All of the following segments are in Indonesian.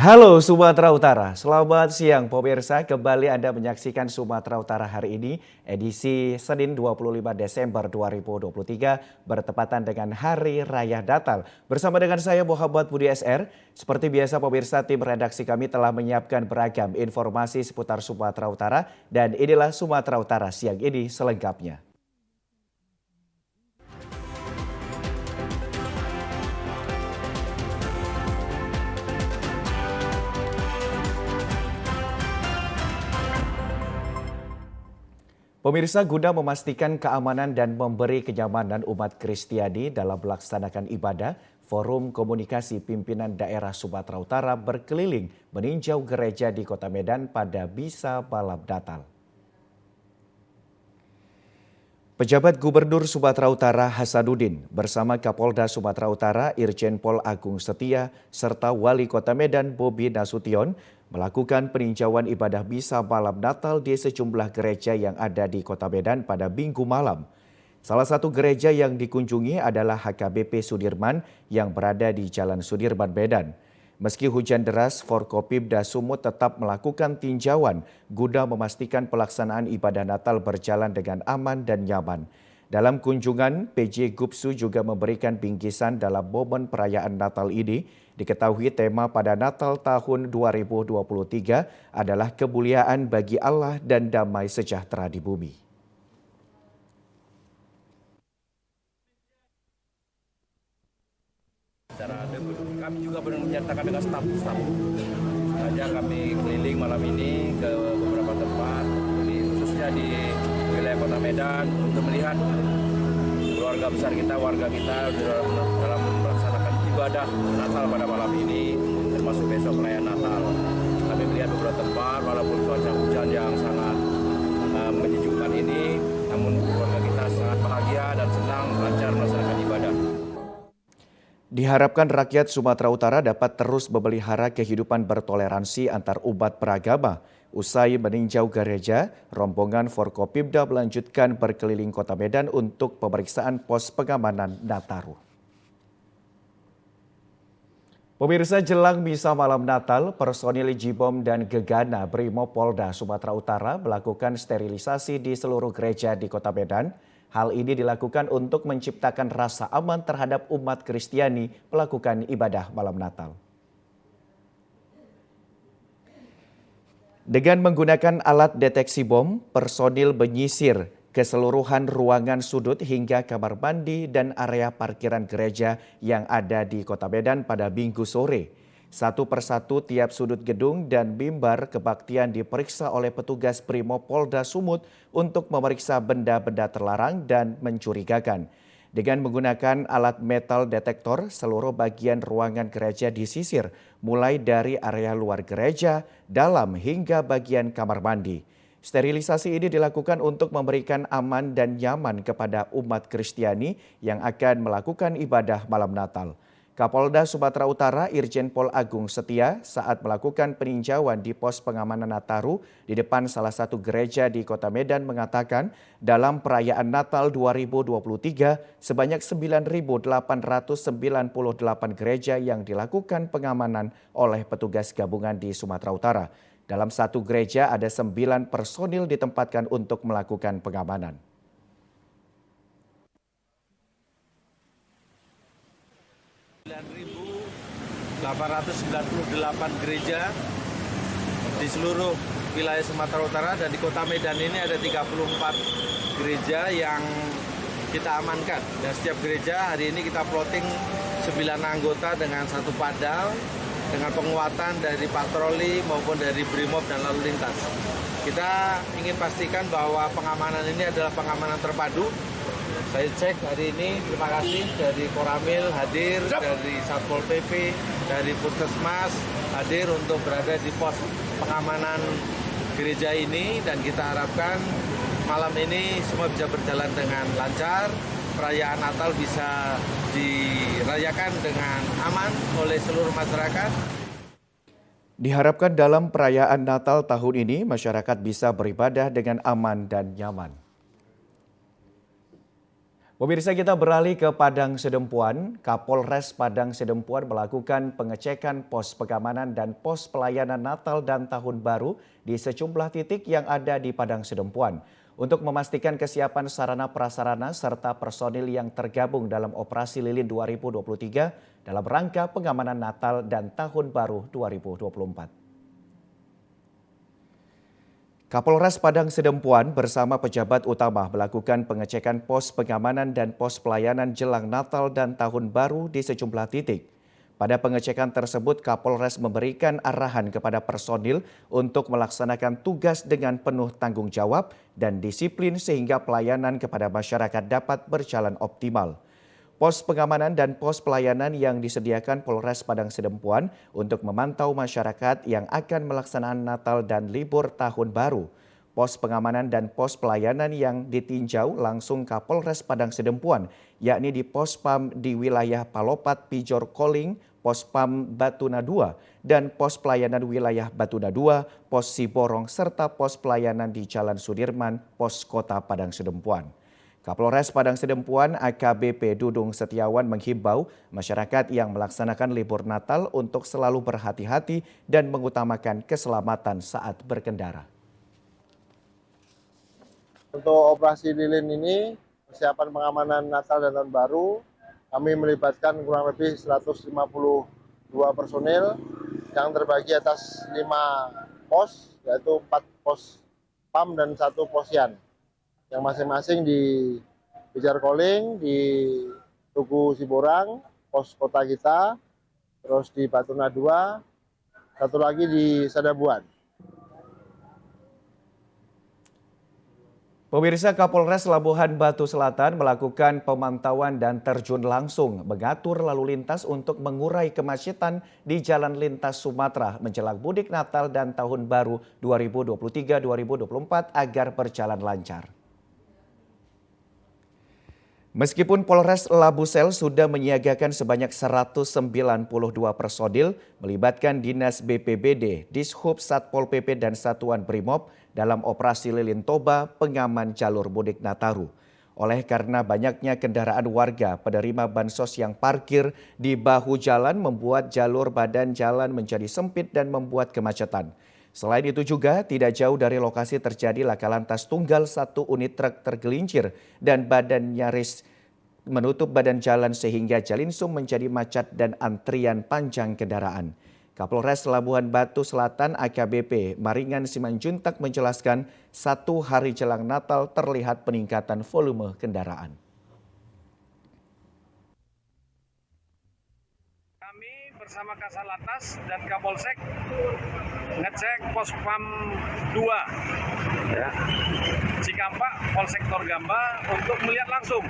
Halo Sumatera Utara, selamat siang pemirsa. Kembali Anda menyaksikan Sumatera Utara hari ini, edisi Senin 25 Desember 2023 bertepatan dengan Hari Raya Natal. Bersama dengan saya Muhammad Budi SR, seperti biasa pemirsa tim redaksi kami telah menyiapkan beragam informasi seputar Sumatera Utara dan inilah Sumatera Utara siang ini selengkapnya. Pemirsa, guna memastikan keamanan dan memberi kenyamanan umat Kristiani dalam melaksanakan ibadah, Forum Komunikasi Pimpinan Daerah Sumatera Utara berkeliling meninjau gereja di Kota Medan pada misa malam Natal. Pejabat Gubernur Sumatera Utara Hasanuddin bersama Kapolda Sumatera Utara Irjen Pol Agung Setia serta Wali Kota Medan Bobi Nasution melakukan peninjauan ibadah misa malam Natal di sejumlah gereja yang ada di Kota Medan pada Minggu malam. Salah satu gereja yang dikunjungi adalah HKBP Sudirman yang berada di Jalan Sudirman Medan. Meski hujan deras, Forkopimda Sumut tetap melakukan tinjauan guna memastikan pelaksanaan ibadah Natal berjalan dengan aman dan nyaman. Dalam kunjungan, PJ Gupsu juga memberikan bingkisan dalam momen perayaan Natal ini. Diketahui tema pada Natal tahun 2023 adalah kemuliaan bagi Allah dan damai sejahtera di bumi. Kami juga benar menyertakan dengan staf-staf. Sengaja kami keliling malam ini ke beberapa tempat, khususnya di wilayah Kota Medan untuk melihat keluarga besar kita, warga kita dalam melaksanakan ibadah Natal pada malam ini, termasuk besok perayaan Natal. Kami melihat beberapa tempat, walaupun cuaca hujan yang sangat menyejukkan ini, namun keluarga kita sangat bahagia dan senang lancar melaksanakan ibadah. Diharapkan rakyat Sumatera Utara dapat terus memelihara kehidupan bertoleransi antar umat beragama. Usai meninjau gereja, rombongan Forkopimda melanjutkan berkeliling Kota Medan untuk pemeriksaan pos pengamanan Nataru. Pemirsa, jelang misa malam Natal, personil Jibom dan Gegana Brimopolda Sumatera Utara melakukan sterilisasi di seluruh gereja di Kota Medan. Hal ini dilakukan untuk menciptakan rasa aman terhadap umat Kristiani melakukan ibadah malam Natal. Dengan menggunakan alat deteksi bom, personil menyisir keseluruhan ruangan sudut hingga kamar mandi dan area parkiran gereja yang ada di Kota Medan pada Minggu sore. Satu persatu tiap sudut gedung dan mimbar kebaktian diperiksa oleh petugas Brimopolda Sumut untuk memeriksa benda-benda terlarang dan mencurigakan. Dengan menggunakan alat metal detektor, seluruh bagian ruangan gereja disisir, mulai dari area luar gereja, dalam hingga bagian kamar mandi. Sterilisasi ini dilakukan untuk memberikan aman dan nyaman kepada umat Kristiani yang akan melakukan ibadah malam Natal. Kapolda Sumatera Utara Irjen Pol Agung Setia saat melakukan peninjauan di pos pengamanan Nataru di depan salah satu gereja di Kota Medan mengatakan dalam perayaan Natal 2023 sebanyak 9.898 gereja yang dilakukan pengamanan oleh petugas gabungan di Sumatera Utara. Dalam satu gereja ada 9 personil ditempatkan untuk melakukan pengamanan. 9.898 gereja di seluruh wilayah Sumatera Utara, dan di Kota Medan ini ada 34 gereja yang kita amankan. Dan setiap gereja hari ini kita plotting 9 anggota dengan satu padal dengan penguatan dari patroli maupun dari Brimob dan lalu lintas. Kita ingin pastikan bahwa pengamanan ini adalah pengamanan terpadu. Saya cek hari ini, terima kasih dari Koramil hadir, dari Satpol PP, dari Puskesmas hadir untuk berada di pos pengamanan gereja ini, dan kita harapkan malam ini semua bisa berjalan dengan lancar, perayaan Natal bisa dirayakan dengan aman oleh seluruh masyarakat. Diharapkan dalam perayaan Natal tahun ini masyarakat bisa beribadah dengan aman dan nyaman. Pemirsa, kita beralih ke Padang Sidempuan. Kapolres Padang Sidempuan melakukan pengecekan pos pengamanan dan pos pelayanan Natal dan Tahun Baru di sejumlah titik yang ada di Padang Sidempuan untuk memastikan kesiapan sarana prasarana serta personil yang tergabung dalam Operasi Lilin 2023 dalam rangka pengamanan Natal dan Tahun Baru 2024. Kapolres Padang Sidempuan bersama pejabat utama melakukan pengecekan pos pengamanan dan pos pelayanan jelang Natal dan Tahun Baru di sejumlah titik. Pada pengecekan tersebut, Kapolres memberikan arahan kepada personil untuk melaksanakan tugas dengan penuh tanggung jawab dan disiplin sehingga pelayanan kepada masyarakat dapat berjalan optimal. Pos pengamanan dan pos pelayanan yang disediakan Polres Padang Sidempuan untuk memantau masyarakat yang akan melaksanakan Natal dan libur Tahun Baru. Pos pengamanan dan pos pelayanan yang ditinjau langsung Kapolres Padang Sidempuan, yakni di Pos PAM di wilayah Palopat Pijor Koling, Pos PAM Batuna 2, dan pos pelayanan wilayah Batuna 2, Pos Siborong, serta pos pelayanan di Jalan Sudirman, Pos Kota Padang Sidempuan. Kapolres Padang Sidempuan AKBP Dudung Setiawan menghimbau masyarakat yang melaksanakan libur Natal untuk selalu berhati-hati dan mengutamakan keselamatan saat berkendara. Untuk operasi lilin ini, persiapan pengamanan Natal dan Tahun Baru, kami melibatkan kurang lebih 152 personil yang terbagi atas 5 pos, yaitu 4 pos PAM dan 1 posyan. Yang masing-masing di Pijar Koling, di Tugu Siborang, pos kota kita, terus di Batuna 2, satu lagi di Sadabuan. Pemirsa, Kapolres Labuhan Batu Selatan melakukan pemantauan dan terjun langsung mengatur lalu lintas untuk mengurai kemacetan di Jalan Lintas Sumatera menjelang mudik Natal dan Tahun Baru 2023-2024 agar berjalan lancar. Meskipun Polres Labusel sudah menyiagakan sebanyak 192 personil melibatkan Dinas BPBD, Dishub, Satpol PP dan Satuan Brimob dalam operasi Lilin Toba pengaman jalur mudik Nataru. Oleh karena banyaknya kendaraan warga penerima bansos yang parkir di bahu jalan membuat jalur badan jalan menjadi sempit dan membuat kemacetan. Selain itu juga tidak jauh dari lokasi terjadi laka lantas tunggal satu unit truk tergelincir dan badan nyaris menutup badan jalan sehingga Jalinsum menjadi macet dan antrian panjang kendaraan. Kapolres Labuhan Batu Selatan AKBP Maringan Simanjuntak menjelaskan 1 hari jelang Natal terlihat peningkatan volume kendaraan. Bersama Kasalantas dan Kapolsek ngecek pos PAM 2 ya, Cikampak, Polsek Torgamba untuk melihat langsung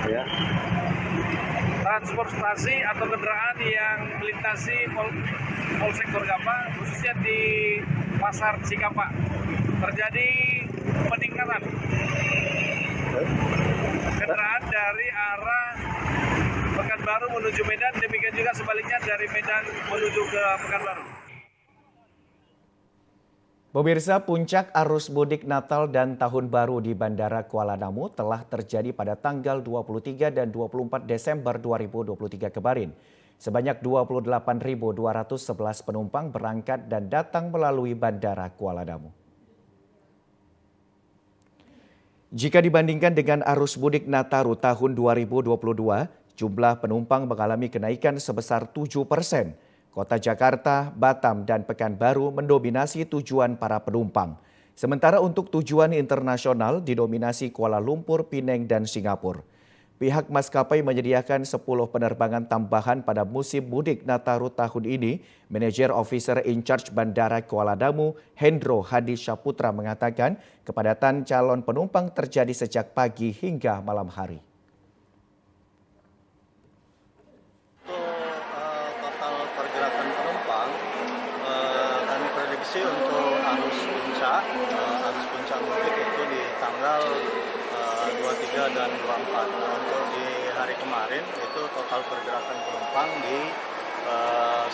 ya, transportasi atau kendaraan yang melintasi Polsek Torgamba khususnya di Pasar Cikampak terjadi peningkatan kendaraan dari arah Pekanbaru menuju Medan, demikian juga sebaliknya dari Medan menuju ke Pekanbaru. Pemirsa, puncak arus mudik Natal dan Tahun Baru di Bandara Kuala Namu telah terjadi pada tanggal 23 dan 24 Desember 2023 kemarin. Sebanyak 28.211 penumpang berangkat dan datang melalui Bandara Kuala Namu. Jika dibandingkan dengan arus mudik Nataru tahun 2022, jumlah penumpang mengalami kenaikan sebesar 7%. Kota Jakarta, Batam, dan Pekanbaru mendominasi tujuan para penumpang. Sementara untuk tujuan internasional didominasi Kuala Lumpur, Penang, dan Singapura. Pihak maskapai menyediakan 10 penerbangan tambahan pada musim mudik Nataru tahun ini. Manager Officer in Charge Bandara Kuala Namu, Hendro Hadi Syaputra mengatakan kepadatan calon penumpang terjadi sejak pagi hingga malam hari. Total pergerakan penumpang kami prediksi untuk arus puncak mudik itu di tanggal 23 dan 24. Untuk di hari kemarin itu total pergerakan penumpang di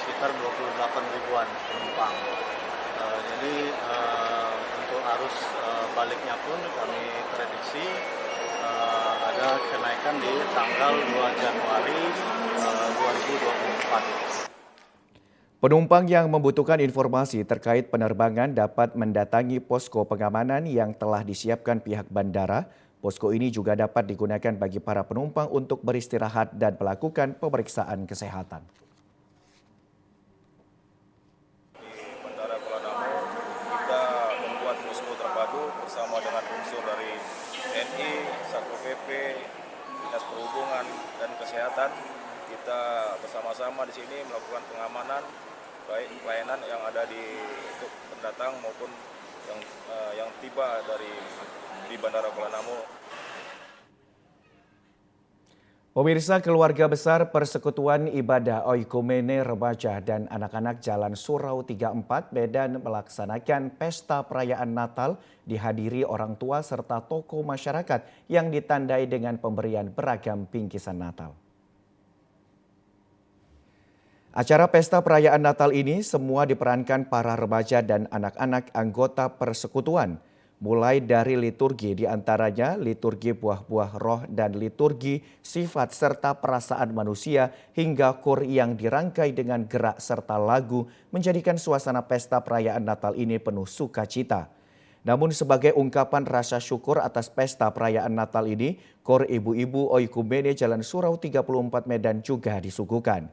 sekitar 28 ribuan penumpang. Jadi untuk arus baliknya pun kami prediksi ada ada kenaikan di tanggal 2 Januari 2024. Penumpang yang membutuhkan informasi terkait penerbangan dapat mendatangi posko pengamanan yang telah disiapkan pihak bandara. Posko ini juga dapat digunakan bagi para penumpang untuk beristirahat dan melakukan pemeriksaan kesehatan. Di Bandara Kuala Namu, kita membuat posko terpadu bersama dengan unsur dari TNI, Satpol PP, Dinas Perhubungan, dan Kesehatan. Kita bersama-sama di sini melakukan pengamanan baik pelayanan yang ada untuk pendatang maupun yang tiba di Bandara Kuala Namu. Pemirsa, keluarga besar Persekutuan Ibadah Oikumene Remaja dan Anak-anak Jalan Surau 34 Medan melaksanakan pesta perayaan Natal dihadiri orang tua serta tokoh masyarakat yang ditandai dengan pemberian beragam bingkisan Natal. Acara pesta perayaan Natal ini semua diperankan para remaja dan anak-anak anggota persekutuan. Mulai dari liturgi diantaranya liturgi buah-buah roh dan liturgi sifat serta perasaan manusia hingga kur yang dirangkai dengan gerak serta lagu menjadikan suasana pesta perayaan Natal ini penuh sukacita. Namun sebagai ungkapan rasa syukur atas pesta perayaan Natal ini, kor ibu-ibu Oikumene Jalan Surau 34 Medan juga disuguhkan.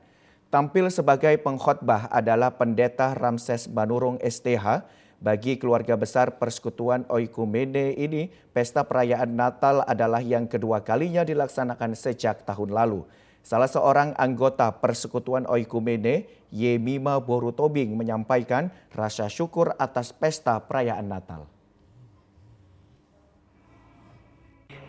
Tampil sebagai pengkhotbah adalah Pendeta Ramses Manurung STH. Bagi keluarga besar Persekutuan Oikumene ini, pesta perayaan Natal adalah yang kedua kalinya dilaksanakan sejak tahun lalu. Salah seorang anggota Persekutuan Oikumene, Yemima Borutobing, menyampaikan rasa syukur atas pesta perayaan Natal.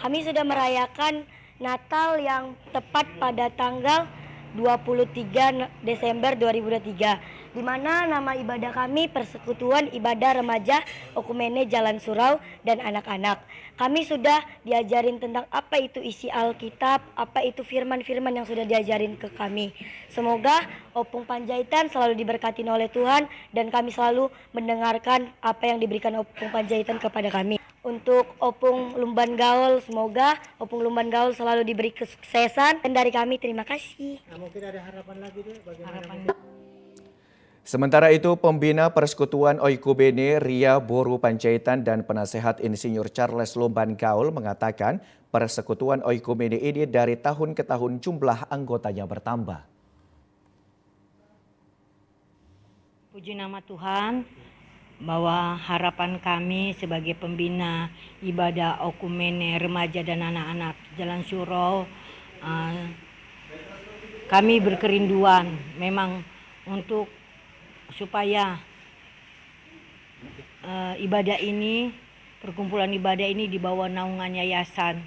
Kami sudah merayakan Natal yang tepat pada tanggal 23 Desember 2023, di mana nama ibadah kami Persekutuan Ibadah Remaja Oikumene Jalan Surau dan anak-anak. Kami sudah diajarin tentang apa itu isi Alkitab, apa itu firman-firman yang sudah diajarin ke kami. Semoga Opung Panjaitan selalu diberkati oleh Tuhan dan kami selalu mendengarkan apa yang diberikan Opung Panjaitan kepada kami. Untuk Opung Lumban Gaul, semoga Opung Lumban Gaul selalu diberi kesuksesan. Dan dari kami terima kasih. Nah, mungkin ada harapan lagi deh bagaimana? Sementara itu, pembina Persekutuan Oikumene Ria Boru Panjaitan dan penasehat Insinyur Charles Lumban Gaul mengatakan Persekutuan Oikumene ini dari tahun ke tahun jumlah anggotanya bertambah. Puji nama Tuhan, bahwa harapan kami sebagai pembina ibadah Oikumene Remaja dan anak-anak Jalan Surau, kami berkerinduan memang untuk supaya ibadah ini, perkumpulan ibadah ini di bawah naungan yayasan.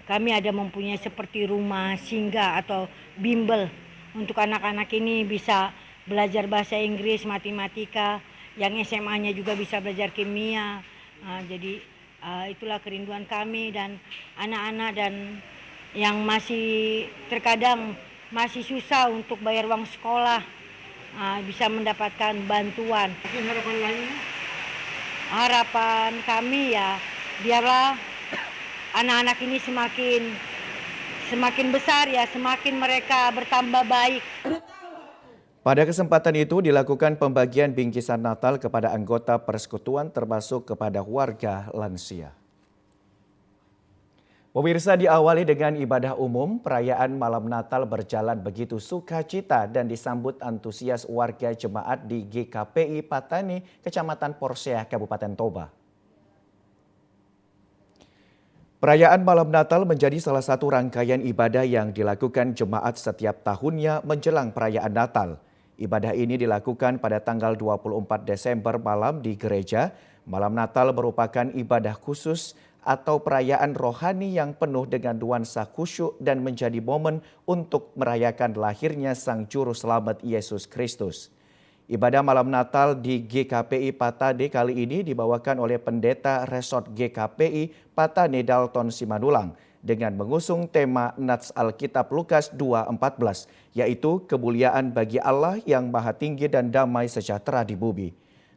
Kami ada mempunyai seperti rumah singgah atau bimbel untuk anak-anak ini bisa belajar bahasa Inggris, matematika, yang SMA-nya juga bisa belajar kimia. Jadi itulah kerinduan kami dan anak-anak dan yang masih terkadang masih susah untuk bayar uang sekolah bisa mendapatkan bantuan. Mungkin harapan lainnya? Harapan kami ya biarlah anak-anak ini semakin besar ya, semakin mereka bertambah baik. Pada kesempatan itu dilakukan pembagian bingkisan Natal kepada anggota persekutuan termasuk kepada warga lansia. Pemirsa, diawali dengan ibadah umum, perayaan malam Natal berjalan begitu sukacita dan disambut antusias warga jemaat di GKPI Patani, Kecamatan Porsea, Kabupaten Toba. Perayaan malam Natal menjadi salah satu rangkaian ibadah yang dilakukan jemaat setiap tahunnya menjelang perayaan Natal. Ibadah ini dilakukan pada tanggal 24 Desember malam di gereja. Malam Natal merupakan ibadah khusus atau perayaan rohani yang penuh dengan nuansa khusyuk dan menjadi momen untuk merayakan lahirnya Sang Juru Selamat Yesus Kristus. Ibadah malam Natal di GKPI Patani kali ini dibawakan oleh Pendeta Resort GKPI Patani Dalton Simanulang dengan mengusung tema Nats Alkitab Lukas 2:14, yaitu kemuliaan bagi Allah yang maha tinggi dan damai sejahtera di bumi.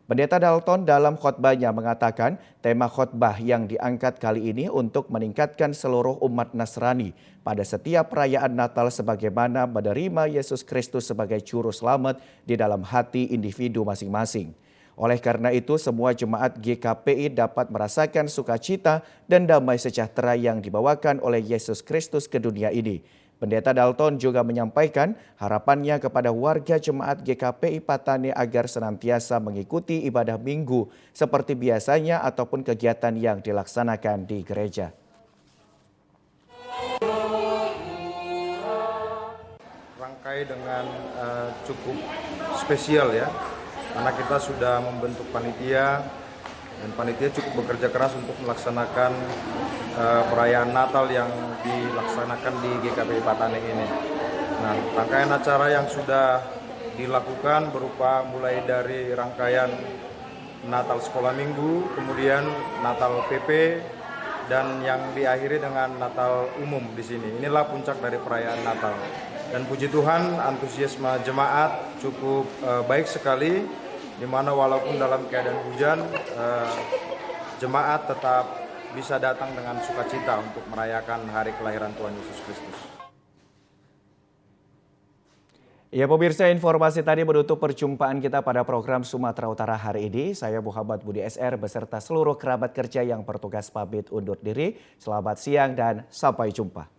Pendeta Dalton dalam khotbahnya mengatakan tema khotbah yang diangkat kali ini untuk meningkatkan seluruh umat Nasrani pada setiap perayaan Natal sebagaimana menerima Yesus Kristus sebagai juru selamat di dalam hati individu masing-masing. Oleh karena itu, semua jemaat GKPI dapat merasakan sukacita dan damai sejahtera yang dibawakan oleh Yesus Kristus ke dunia ini. Pendeta Dalton juga menyampaikan harapannya kepada warga jemaat GKPI Patane agar senantiasa mengikuti ibadah minggu seperti biasanya ataupun kegiatan yang dilaksanakan di gereja. Rangkai dengan cukup spesial ya, karena kita sudah membentuk panitia dan panitia cukup bekerja keras untuk melaksanakan perayaan Natal yang dilaksanakan di GKPI Patane ini. Nah, rangkaian acara yang sudah dilakukan berupa mulai dari rangkaian Natal Sekolah Minggu, kemudian Natal PP, dan yang diakhiri dengan Natal umum di sini. Inilah puncak dari perayaan Natal. Dan puji Tuhan, antusiasme jemaat cukup baik sekali, di mana walaupun dalam keadaan hujan, jemaat tetap bisa datang dengan sukacita untuk merayakan hari kelahiran Tuhan Yesus Kristus. Ya pemirsa, informasi tadi menutup perjumpaan kita pada program Sumatera Utara hari ini. Saya Muhammad Budi SR beserta seluruh kerabat kerja yang bertugas pamit undur diri. Selamat siang dan sampai jumpa.